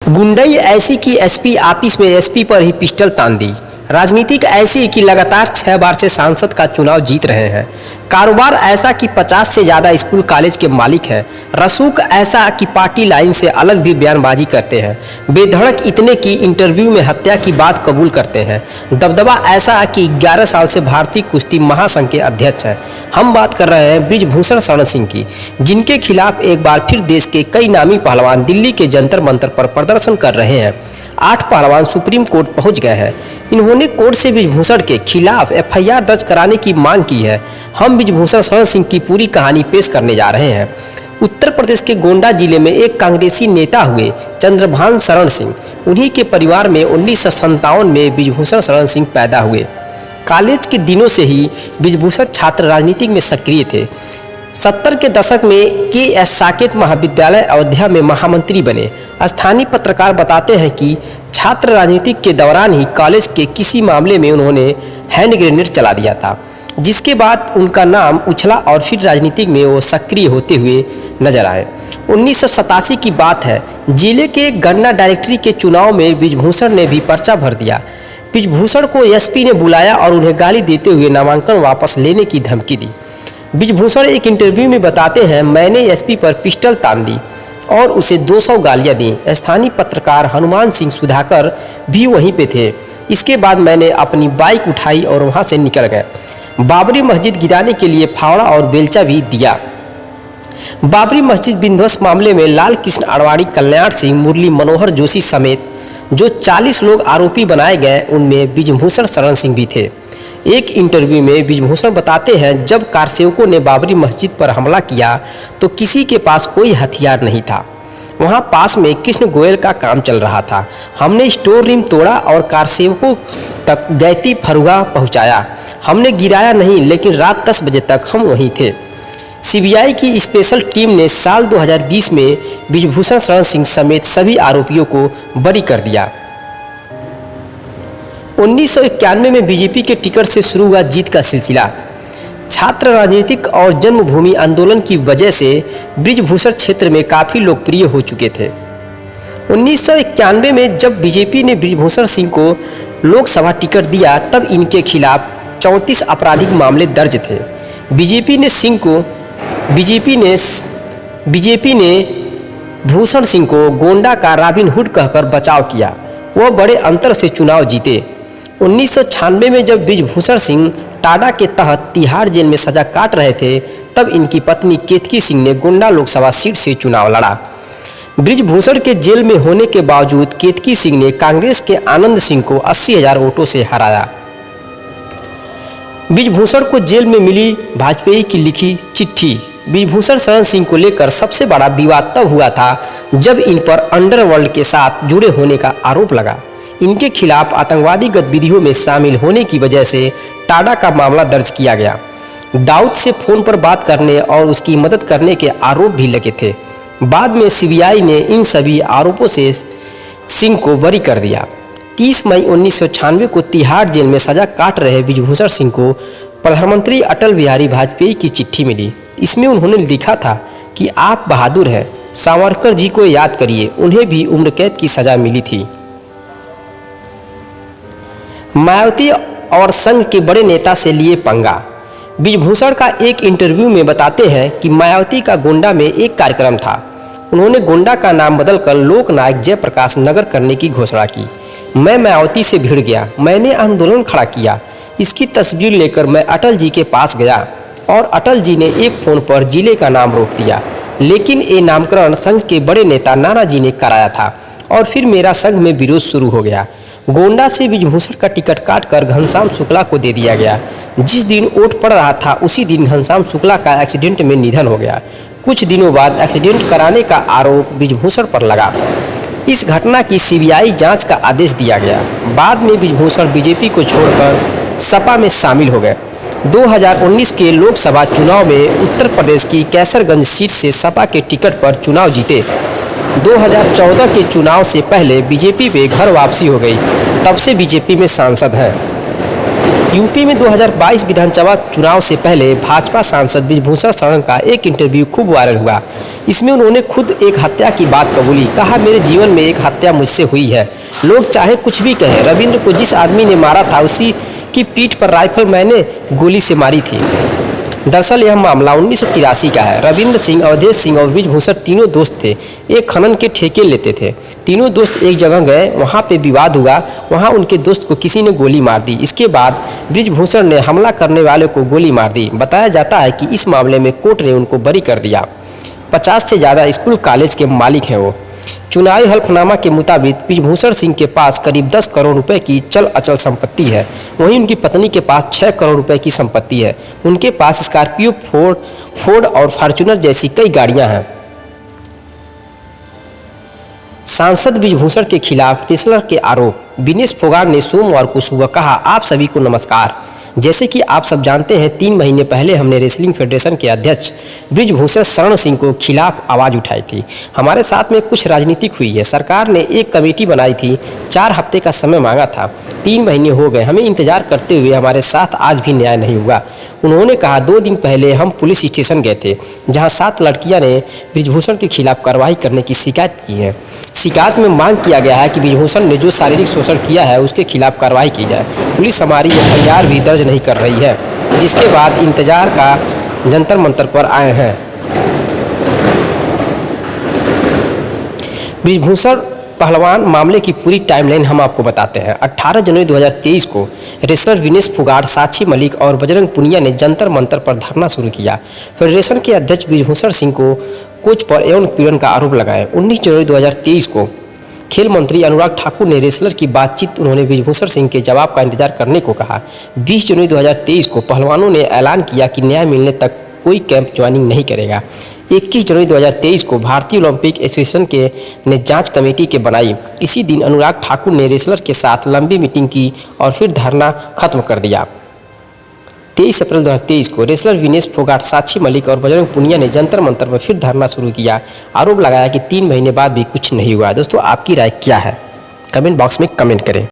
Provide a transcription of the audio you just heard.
गुंडई ऐसी कि SP office में एसपी पर ही पिस्टल तान दी। राजनीतिक ऐसी कि लगातार 6 बार से सांसद का चुनाव जीत रहे हैं। कारोबार ऐसा कि 50 से ज़्यादा स्कूल कॉलेज के मालिक हैं। रसूख ऐसा कि पार्टी लाइन से अलग भी बयानबाजी करते हैं। बेधड़क इतने की इंटरव्यू में हत्या की बात कबूल करते हैं। दबदबा ऐसा कि 11 साल से भारतीय कुश्ती महासंघ के अध्यक्ष हैं। हम बात कर रहे हैं बृजभूषण शरण सिंह की, जिनके खिलाफ एक बार फिर देश के कई नामी पहलवान दिल्ली के जंतर मंतर पर प्रदर्शन कर रहे हैं। 8 पहलवान सुप्रीम कोर्ट पहुंच गए हैं। इन्होंने कोर्ट से बृजभूषण के खिलाफ एफआईआर दर्ज कराने की मांग की है। हम बृजभूषण शरण सिंह की पूरी कहानी पेश करने जा रहे हैं। उत्तर प्रदेश के गोंडा जिले में एक कांग्रेसी नेता हुए चंद्रभान शरण सिंह, उन्हीं के परिवार में 1957 में बृजभूषण शरण सिंह पैदा हुए। कॉलेज के दिनों से ही बृजभूषण छात्र राजनीति में सक्रिय थे। 70 के दशक में के.एस. साकेत महाविद्यालय अयोध्या में महामंत्री बने। स्थानीय पत्रकार बताते हैं कि छात्र राजनीति के दौरान ही कॉलेज के किसी मामले में उन्होंने हैंड ग्रेनेड चला दिया था, जिसके बाद उनका नाम उछला और फिर राजनीति में वो सक्रिय होते हुए नजर आए। 1987 की बात है। जिले के गन्ना डायरेक्टरी के चुनाव में बृजभूषण ने भी पर्चा भर दिया। बृजभूषण को एसपी ने बुलाया और उन्हें गाली देते हुए नामांकन वापस लेने की धमकी दी। बृजभूषण एक इंटरव्यू में बताते हैं, मैंने एसपी पर पिस्टल तान दी और उसे 200 गालियां दी। स्थानीय पत्रकार हनुमान सिंह सुधाकर भी वहीं पे थे। इसके बाद मैंने अपनी बाइक उठाई और वहां से निकल गए। बाबरी मस्जिद गिराने के लिए फावड़ा और बेलचा भी दिया। बाबरी मस्जिद विध्वंस मामले में लाल कृष्ण आडवाणी, कल्याण सिंह, मुरली मनोहर जोशी समेत जो 40 लोग आरोपी बनाए गए, उनमें बृजभूषण शरण सिंह भी थे। एक इंटरव्यू में बृजभूषण बताते हैं, जब कारसेवकों ने बाबरी मस्जिद पर हमला किया तो किसी के पास कोई हथियार नहीं था। वहां पास में कृष्ण गोयल का काम चल रहा था। हमने स्टोर रूम तोड़ा और कारसेवकों तक गैती फरुगा पहुंचाया। हमने गिराया नहीं, लेकिन रात 10 बजे तक हम वहीं थे। सीबीआई की स्पेशल टीम ने साल 2020 में बृजभूषण शरण सिंह समेत सभी आरोपियों को बरी कर दिया। 1991 में बीजेपी के टिकट से शुरू हुआ जीत का सिलसिला। छात्र राजनीतिक और जन्मभूमि आंदोलन की वजह से बृजभूषण क्षेत्र में काफ़ी लोकप्रिय हो चुके थे। 1991 में जब बीजेपी ने बृजभूषण सिंह को लोकसभा टिकट दिया, तब इनके खिलाफ 34 आपराधिक मामले दर्ज थे। बीजेपी ने भूषण सिंह को गोंडा का रॉबिन हुड कहकर बचाव किया। वह बड़े अंतर से चुनाव जीते। 1996 में जब बृजभूषण सिंह टाडा के तहत तिहाड़ जेल में सजा काट रहे थे, तब इनकी पत्नी केतकी सिंह ने गोंडा लोकसभा सीट से चुनाव लड़ा। बृजभूषण के जेल में होने के बावजूद केतकी सिंह ने कांग्रेस के आनंद सिंह को 80,000 वोटों से हराया। बृजभूषण को जेल में मिली वाजपेयी की लिखी चिट्ठी। बृजभूषण शरण सिंह को लेकर सबसे बड़ा विवाद तब हुआ था जब इन पर अंडरवर्ल्ड के साथ जुड़े होने का आरोप लगा। इनके खिलाफ आतंकवादी गतिविधियों में शामिल होने की वजह से टाडा का मामला दर्ज किया गया। दाऊद से फोन पर बात करने और उसकी मदद करने के आरोप भी लगे थे। बाद में सीबीआई ने इन सभी आरोपों से सिंह को बरी कर दिया। 30 मई 1996 को तिहाड़ जेल में सजा काट रहे बृजभूषण सिंह को प्रधानमंत्री अटल बिहारी वाजपेयी की चिट्ठी मिली। इसमें उन्होंने लिखा था कि आप बहादुर हैं, सावरकर जी को याद करिए, उन्हें भी उम्र कैद की सजा मिली थी। मायावती और संघ के बड़े नेता से लिए पंगा। बृजभूषण का एक इंटरव्यू में बताते हैं कि मायावती का गोंडा में एक कार्यक्रम था। उन्होंने गोंडा का नाम बदलकर लोकनायक जयप्रकाश नगर करने की घोषणा की। मैं मायावती से भिड़ गया, मैंने आंदोलन खड़ा किया। इसकी तस्वीर लेकर मैं अटल जी के पास गया और अटल जी ने एक फ़ोन पर जिले का नाम रोक दिया, लेकिन ये नामकरण संघ के बड़े नेता नानाजी ने कराया था और फिर मेरा संघ में विरोध शुरू हो गया। गोंडा से बृजभूषण का टिकट काटकर घनश्याम शुक्ला को दे दिया गया। जिस दिन वोट पड़ रहा था उसी दिन घनश्याम शुक्ला का एक्सीडेंट में निधन हो गया। कुछ दिनों बाद एक्सीडेंट कराने का आरोप बृजभूषण पर लगा। इस घटना की सीबीआई जांच का आदेश दिया गया। बाद में बृजभूषण बीजेपी को छोड़कर सपा में शामिल हो गए। 2019 के लोकसभा चुनाव में उत्तर प्रदेश की कैसरगंज सीट से सपा के टिकट पर चुनाव जीते। 2014 के चुनाव से पहले बीजेपी पे घर वापसी हो गई, तब से बीजेपी में सांसद हैं। यूपी में 2022 विधानसभा चुनाव से पहले भाजपा सांसद ब्रिजभूषण शरण का एक इंटरव्यू खूब वायरल हुआ। इसमें उन्होंने खुद एक हत्या की बात कबूली। कहा, मेरे जीवन में एक हत्या मुझसे हुई है, लोग चाहे कुछ भी कहें। रविंद्र को जिस आदमी ने मारा था उसी की पीठ पर राइफल मैंने गोली से मारी थी। दरअसल यह मामला 1983 का है। रविंद्र सिंह, अवधेश सिंह और ब्रिजभूषण तीनों दोस्त थे, एक खनन के ठेके लेते थे। तीनों दोस्त एक जगह गए, वहाँ पे विवाद हुआ, वहाँ उनके दोस्त को किसी ने गोली मार दी। इसके बाद ब्रिजभूषण ने हमला करने वाले को गोली मार दी। बताया जाता है कि इस मामले में कोर्ट ने उनको बरी कर दिया। 50 से ज़्यादा स्कूल कॉलेज के मालिक हैं वो। चुनावी हल्फनामा के मुताबिक ब्रिजभूषण सिंह के पास करीब 10 करोड़ रुपए की चल अचल संपत्ति है। वहीं उनकी पत्नी के पास 6 करोड़ रुपए की संपत्ति है। उनके पास स्कॉर्पियो, फोर्ड और फॉर्च्यूनर जैसी कई गाड़ियां हैं। सांसद ब्रिजभूषण के खिलाफ रेसलर के आरोप। विनेश फोगाट ने सोमवार को सुबह कहा, आप सभी को नमस्कार। जैसे कि आप सब जानते हैं, 3 महीने पहले हमने रेसलिंग फेडरेशन के अध्यक्ष ब्रिजभूषण शरण सिंह को खिलाफ आवाज़ उठाई थी। हमारे साथ में कुछ राजनीतिक हुई है। सरकार ने एक कमेटी बनाई थी, 4 हफ्ते का समय मांगा था। 3 महीने हो गए, हमें इंतजार करते हुए। हमारे साथ आज भी न्याय नहीं हुआ। उन्होंने कहा, 2 दिन पहले हम पुलिस स्टेशन गए थे, जहाँ 7 लड़कियाँ ने ब्रिजभूषण के खिलाफ कार्रवाई करने की शिकायत की है। शिकायत में मांग किया गया है कि ब्रिजभूषण ने जो शारीरिक शोषण किया है उसके खिलाफ कार्रवाई की जाए। पुलिस हमारी एफआईआर भी दर्ज नहीं कर रही है, जिसके बाद इंतजार का जंतर मंतर पर आए हैं। ब्रिजभूषण पहलवान मामले की पूरी टाइमलाइन हम आपको बताते हैं। 18 जनवरी 2023 को रेसलर विनेश फोगाट, साक्षी मलिक और बजरंग पुनिया ने जंतर मंतर पर धरना शुरू किया। फेडरेशन के अध्यक्ष ब्रिजभूषण सिंह को कोच पर यौन उत्पीड़न का आरोप लगाए। 19 जनवरी 2023 को खेल मंत्री अनुराग ठाकुर ने रेसलर की बातचीत, उन्होंने ब्रिजभूषण सिंह के जवाब का इंतजार करने को कहा। 20 जनवरी 2023 को पहलवानों ने ऐलान किया कि न्याय मिलने तक कोई कैंप ज्वाइनिंग नहीं करेगा। 21 जनवरी 2023 को भारतीय ओलंपिक एसोसिएशन ने जांच कमेटी के बनाई। इसी दिन अनुराग ठाकुर ने रेसलर के साथ लंबी मीटिंग की और फिर धरना खत्म कर दिया। 23 अप्रैल 2023 को रेसलर विनेश फोगाट, साक्षी मलिक और बजरंग पुनिया ने जंतर मंतर पर फिर धरना शुरू किया। आरोप लगाया कि 3 महीने बाद भी कुछ नहीं हुआ। दोस्तों, आपकी राय क्या है? कमेंट बॉक्स में कमेंट करें।